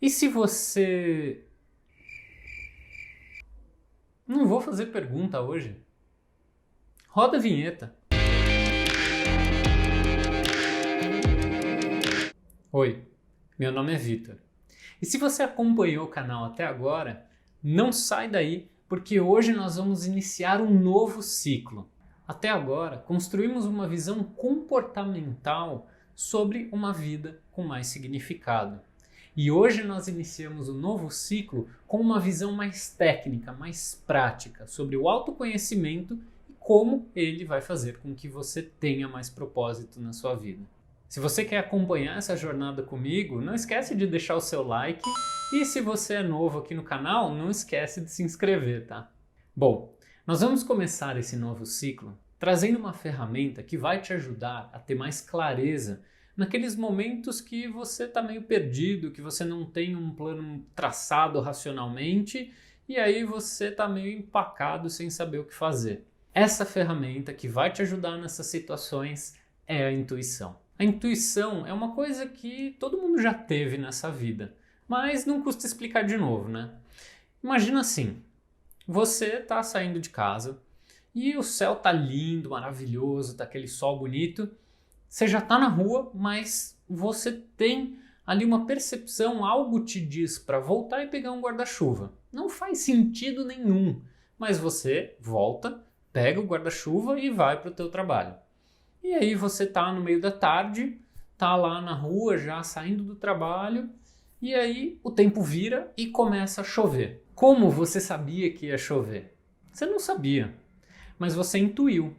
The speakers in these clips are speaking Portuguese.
E se você... Não vou fazer pergunta hoje. Roda a vinheta. Oi, meu nome é Vitor. E se você acompanhou o canal até agora, não sai daí, porque hoje nós vamos iniciar um novo ciclo. Até agora, construímos uma visão comportamental sobre uma vida com mais significado. E hoje nós iniciamos um novo ciclo com uma visão mais técnica, mais prática, sobre o autoconhecimento e como ele vai fazer com que você tenha mais propósito na sua vida. Se você quer acompanhar essa jornada comigo, não esquece de deixar o seu like e se você é novo aqui no canal, não esquece de se inscrever, tá? Bom, nós vamos começar esse novo ciclo trazendo uma ferramenta que vai te ajudar a ter mais clareza naqueles momentos que você está meio perdido, que você não tem um plano traçado racionalmente e aí você está meio empacado sem saber o que fazer. Essa ferramenta que vai te ajudar nessas situações é a intuição. A intuição é uma coisa que todo mundo já teve nessa vida, mas não custa explicar de novo, né? Imagina assim, você está saindo de casa e o céu tá lindo, maravilhoso, tá aquele sol bonito. Você já está na rua, mas você tem ali uma percepção, algo te diz para voltar e pegar um guarda-chuva. Não faz sentido nenhum, mas você volta, pega o guarda-chuva e vai para o teu trabalho. E aí você está no meio da tarde, está lá na rua já saindo do trabalho e aí o tempo vira e começa a chover. Como você sabia que ia chover? Você não sabia, mas você intuiu.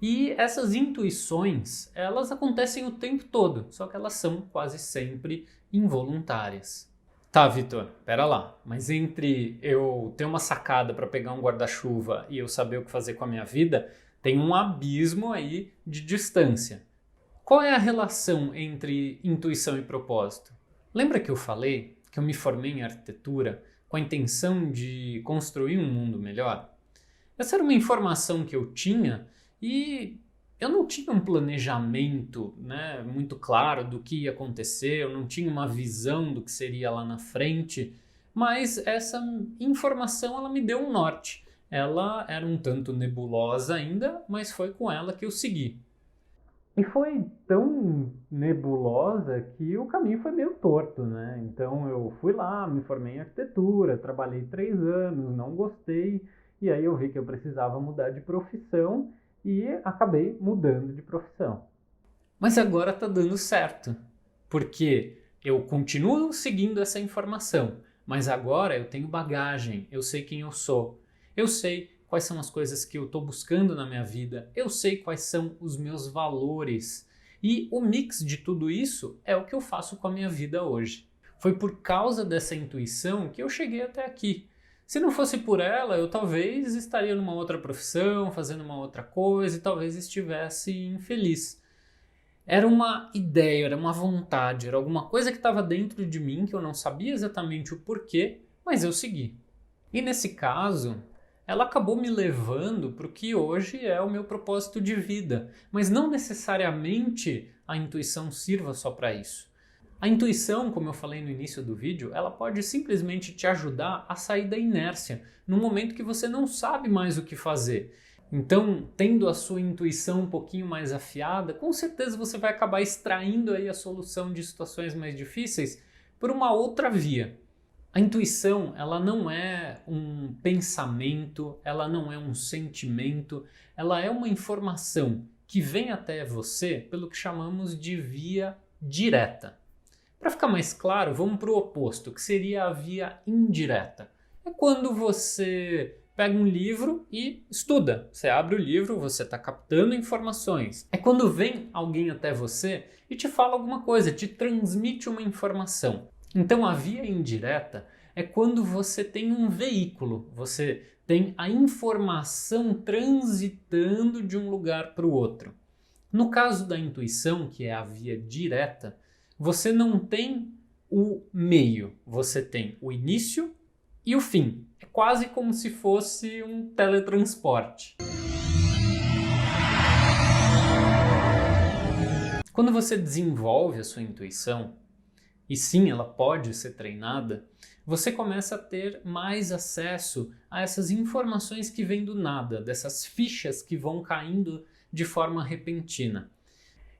E essas intuições, elas acontecem o tempo todo, só que elas são quase sempre involuntárias. Tá, Vitor, pera lá, mas entre eu ter uma sacada para pegar um guarda-chuva e eu saber o que fazer com a minha vida, tem um abismo aí de distância. Qual é a relação entre intuição e propósito? Lembra que eu falei que eu me formei em arquitetura com a intenção de construir um mundo melhor? Essa era uma informação que eu tinha e eu não tinha um planejamento, né, muito claro do que ia acontecer, eu não tinha uma visão do que seria lá na frente, mas essa informação ela me deu um norte. Ela era um tanto nebulosa ainda, mas foi com ela que eu segui. E foi tão nebulosa que o caminho foi meio torto, né? Então eu fui lá, me formei em arquitetura, trabalhei 3 anos, não gostei, e aí eu vi que eu precisava mudar de profissão e acabei mudando de profissão. Mas agora tá dando certo, porque eu continuo seguindo essa informação, mas agora eu tenho bagagem, eu sei quem eu sou, eu sei quais são as coisas que eu estou buscando na minha vida, eu sei quais são os meus valores e o mix de tudo isso é o que eu faço com a minha vida hoje. Foi por causa dessa intuição que eu cheguei até aqui. Se não fosse por ela, eu talvez estaria numa outra profissão, fazendo uma outra coisa e talvez estivesse infeliz. Era uma ideia, era uma vontade, era alguma coisa que estava dentro de mim que eu não sabia exatamente o porquê, mas eu segui. E nesse caso, ela acabou me levando para o que hoje é o meu propósito de vida, mas não necessariamente a intuição sirva só para isso. A intuição, como eu falei no início do vídeo, ela pode simplesmente te ajudar a sair da inércia, no momento que você não sabe mais o que fazer. Então, tendo a sua intuição um pouquinho mais afiada, com certeza você vai acabar extraindo aí a solução de situações mais difíceis por uma outra via. A intuição, ela não é um pensamento, ela não é um sentimento, ela é uma informação que vem até você pelo que chamamos de via direta. Para ficar mais claro, vamos para o oposto, que seria a via indireta. É quando você pega um livro e estuda. Você abre o livro, você está captando informações. É quando vem alguém até você e te fala alguma coisa, te transmite uma informação. Então a via indireta é quando você tem um veículo, você tem a informação transitando de um lugar para o outro. No caso da intuição, que é a via direta, você não tem o meio, você tem o início e o fim. É quase como se fosse um teletransporte. Quando você desenvolve a sua intuição, e sim, ela pode ser treinada, você começa a ter mais acesso a essas informações que vêm do nada, dessas fichas que vão caindo de forma repentina.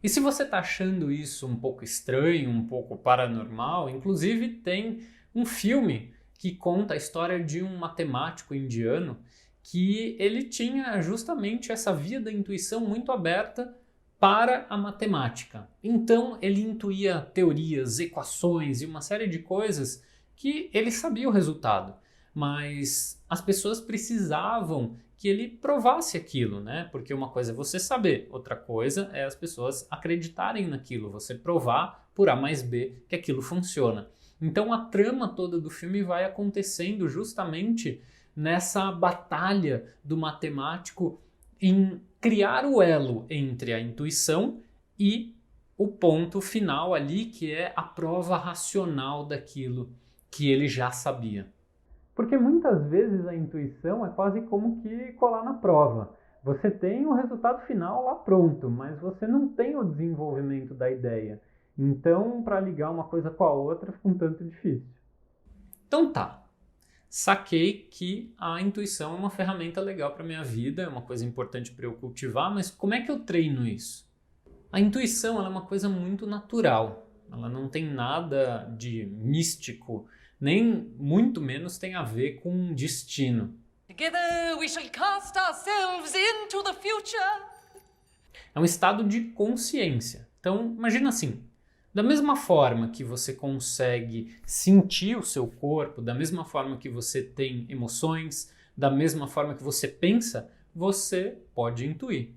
E se você está achando isso um pouco estranho, um pouco paranormal, inclusive tem um filme que conta a história de um matemático indiano que ele tinha justamente essa via da intuição muito aberta para a matemática. Então ele intuía teorias, equações e uma série de coisas que ele sabia o resultado, mas as pessoas precisavam que ele provasse aquilo, né? Porque uma coisa é você saber, outra coisa é as pessoas acreditarem naquilo, você provar por A mais B que aquilo funciona. Então a trama toda do filme vai acontecendo justamente nessa batalha do matemático em criar o elo entre a intuição e o ponto final ali, que é a prova racional daquilo que ele já sabia. Porque muitas vezes a intuição é quase como que colar na prova. Você tem o resultado final lá pronto, mas você não tem o desenvolvimento da ideia. Então, para ligar uma coisa com a outra fica um tanto difícil. Então tá, saquei que a intuição é uma ferramenta legal para minha vida, é uma coisa importante para eu cultivar, mas como é que eu treino isso? A intuição ela é uma coisa muito natural, ela não tem nada de místico, nem muito menos tem a ver com destino. Together we shall cast ourselves into the future. É um estado de consciência. Então, imagina assim, da mesma forma que você consegue sentir o seu corpo, da mesma forma que você tem emoções, da mesma forma que você pensa, você pode intuir.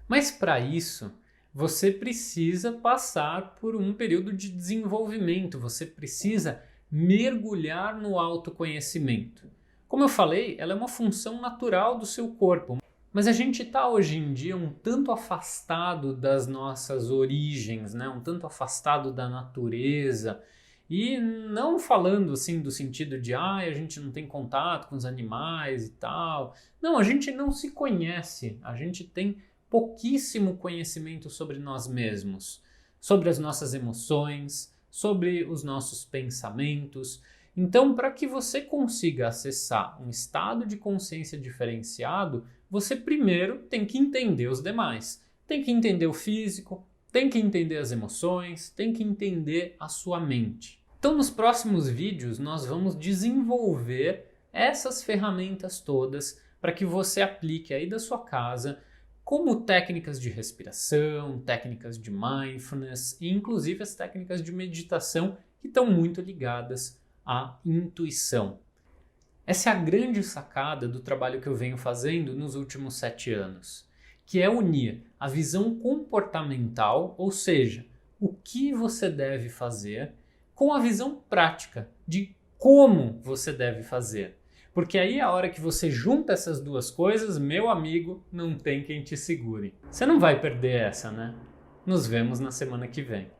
Mas para isso, você precisa passar por um período de desenvolvimento, você precisa mergulhar no autoconhecimento. Como eu falei, ela é uma função natural do seu corpo, mas a gente está hoje em dia um tanto afastado das nossas origens, né? Um tanto afastado da natureza, e não falando assim do sentido de a gente não tem contato com os animais e tal. Não, a gente não se conhece, a gente tem pouquíssimo conhecimento sobre nós mesmos, sobre as nossas emoções, sobre os nossos pensamentos. Então, para que você consiga acessar um estado de consciência diferenciado, você primeiro tem que entender os demais. Tem que entender o físico, tem que entender as emoções, tem que entender a sua mente. Então, nos próximos vídeos, nós vamos desenvolver essas ferramentas todas para que você aplique aí da sua casa, como técnicas de respiração, técnicas de mindfulness e inclusive as técnicas de meditação que estão muito ligadas à intuição. Essa é a grande sacada do trabalho que eu venho fazendo nos últimos 7 anos, que é unir a visão comportamental, ou seja, o que você deve fazer, com a visão prática de como você deve fazer. Porque aí a hora que você junta essas duas coisas, meu amigo, não tem quem te segure. Você não vai perder essa, né? Nos vemos na semana que vem.